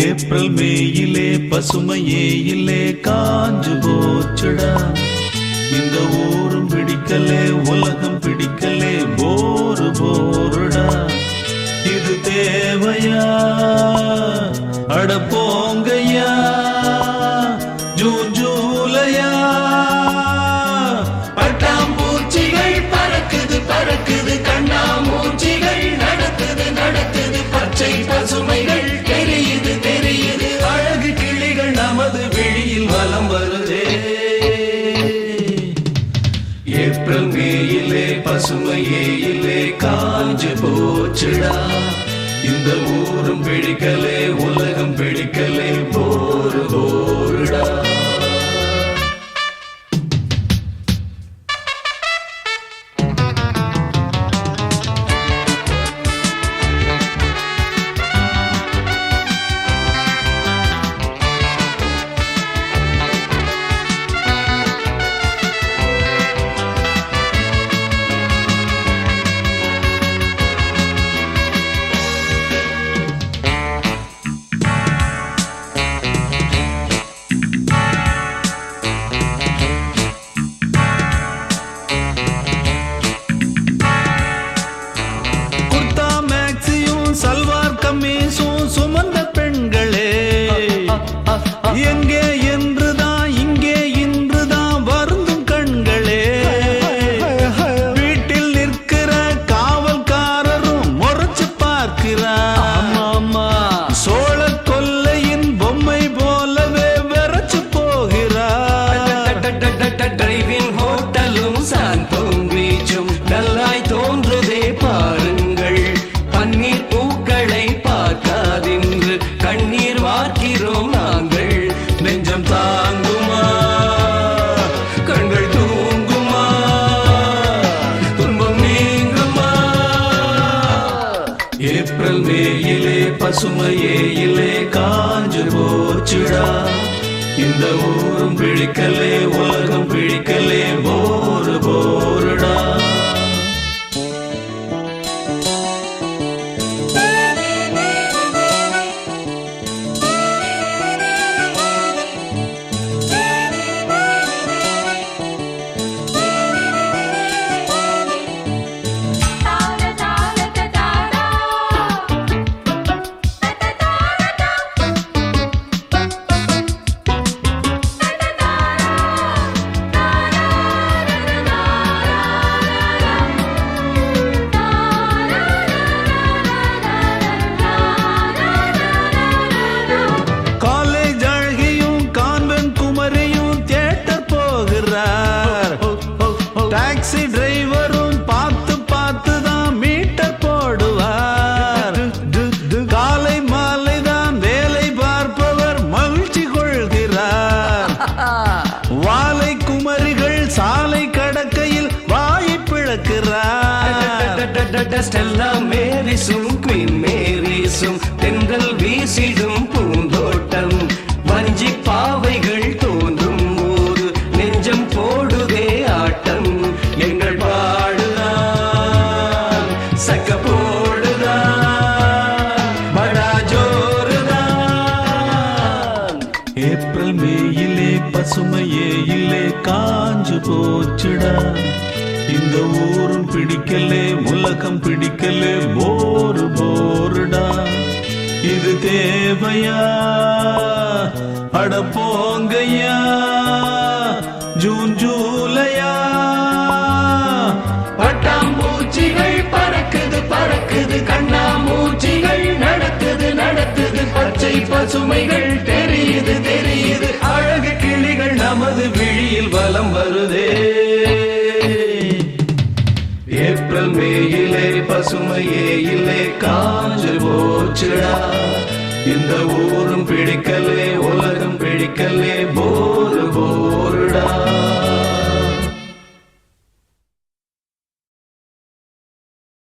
April மேயிலே பசுமையே இல்லே காஞ்சு போச்சுடா. இந்த ஊரும் பிடிக்கலே உலகம் பிடிக்கலே போரு போருடா. இது தேவையா அட போங்கய்யா ஜூன் ஜூலையா. பட்டாம்பூச்சிகள் பறக்குது பறக்குது கண்ணாமூச்சிகள் நடக்குது நடக்குது பச்சை பசுமைகள் தெரியுது தெரியுது அழகு கிளிகள் நமது விழியில் வலம் வருதே. ஏப்ரல் மேயிலே பசுமையே இல்லே காஞ்சு போச்சுடா. இந்த ஊரும் பிடிக்கலே உலகம் பிடிக்கலே போரு போருடா. சல்வார் கம்மீசும் சுமந்த பெண்களே எங்கே என்றுதான் இங்கே இன்றுதான் வருந்தும் கண்களே. வீட்டில் நிற்கிற காவல்காரரும் முறைச்சு பார்க்கிறார். சோழ கொல்லையின் பொம்மை போலவே விரைச்சு போகிறார். டிரைவிங் ஹோட்டலும் சாந்தோம் பீச்சும் நல்லாய் தோன்றுதே பாருங்கள். பன்னீர் பூக்களை பார்க்காதென்று கண்ணீர் வார்க்கிறோம் நாங்கள். நெஞ்சம் தாங்குமா கண்கள் தூங்குமா துன்பம் நீங்குமா. ஏப்ரல் மேயிலே பசுமையே இல்லே காஞ்சு போச்சுடா. இந்த ஊரும் பிடிக்கலே உலகம் பிடிக்கலே போரு போருடா. டாக்ஸி டிரைவரும் பார்த்து பார்த்து தான் மீட்டர் போடுவார். காலை மாலை தான் வேலை பார்ப்பவர் மகிழ்ச்சி கொள்கிறார். வாலை குமரிகள் சாலை கடக்கையில் வாயை பிளக்கிறார். ஸ்டெல்லா மேரிசும் குயின் மேரிசும் தென்றல் வீசிடும் பூந்தோட்டம். வஞ்சி பாவைகள் தோன்றும் போது நெஞ்சம் போடுதே ஆட்டம். எங்கள் பாடுதான் சக்க போடுதான் படா ஜோருதான். ஏப்ரல் மேயிலே பசுமையே இல்லே காஞ்சு போச்சுடா. இந்த ஊரும் பிடிக்கலே உலகம் பிடிக்கலே போரு போருடா. இது தேவையா அட போங்கய்யா ஜூன் ஜூலையா. பட்டாம்பூச்சிகள் பறக்குது பறக்குது கண்ணாமூச்சிகள் நடக்குது நடக்குது பச்சை பசுமைகள் தெரியுது தெரியுது அழகு கிளிகள் நமது விழியில் வலம் வருதே. ஏப்ரல் மேயிலே பசுமையே இல்லே காஞ்சு போச்சுடா. இந்த ஊரும் பிடிக்கலே உலகம் பிடிக்கலே போரு போருடா.